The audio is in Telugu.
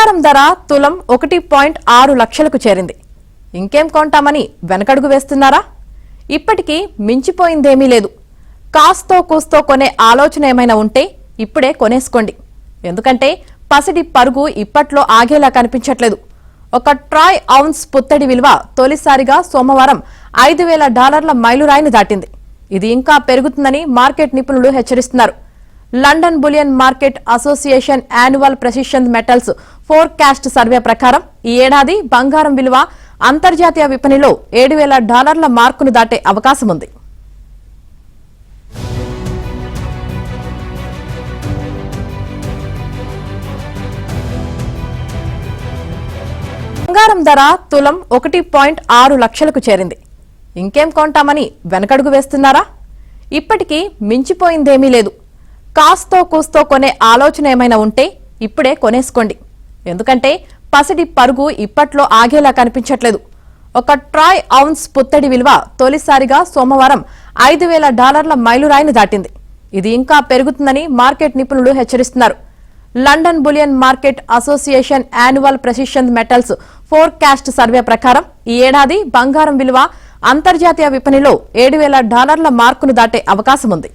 బంగారం ధర తులం 1.6 లక్షలకు చేరింది. ఇంకేం కొంటామని వెనకడుగు వేస్తున్నారా? ఇప్పటికీ మించిపోయిందేమీ లేదు. కాస్తో కూస్తో కొనే ఆలోచన ఏమైనా ఉంటే ఇప్పుడే కొనేసుకోండి. ఎందుకంటే పసిడి పరుగు ఇప్పట్లో ఆగేలా కనిపించట్లేదు. ఒక ట్రాయ్ ఔన్స్ పుత్తడి విలువ తొలిసారిగా సోమవారం $5,000 మైలురాయిని దాటింది. ఇది ఇంకా పెరుగుతుందని మార్కెట్ నిపుణులు హెచ్చరిస్తున్నారు. London bullion market association annual precious metals forecast survey ప్రకారం ఈ ఏడాది బంగారం విలువ అంతర్జాతీయ విపణిలో $7,000 మార్కును దాటే అవకాశం ఉంది. బంగారం ధర తులం 1.6 లక్షలకు చేరింది. ఇంకేం కొంటామని వెనకడుగు వేస్తున్నారా? ఇప్పటికీ మించిపోయిందేమీ లేదు. కాస్తో కూస్తో కొనే ఆలోచన ఏమైనా ఉంటే ఇప్పుడే కొనేసుకోండి. ఎందుకంటే పసిడి పరుగు ఇప్పట్లో ఆగేలా కనిపించట్లేదు. ఒక ట్రాయ్ ఔన్స్ పుత్తడి విలువ తొలిసారిగా సోమవారం $5,000 మైలురాయిని దాటింది. ఇది ఇంకా పెరుగుతుందని మార్కెట్ నిపుణులు హెచ్చరిస్తున్నారు. London bullion market association annual precious metals forecast survey ప్రకారం ఈ ఏడాది బంగారం విలువ అంతర్జాతీయ విపణిలో $7,000 మార్కును దాటే అవకాశం ఉంది.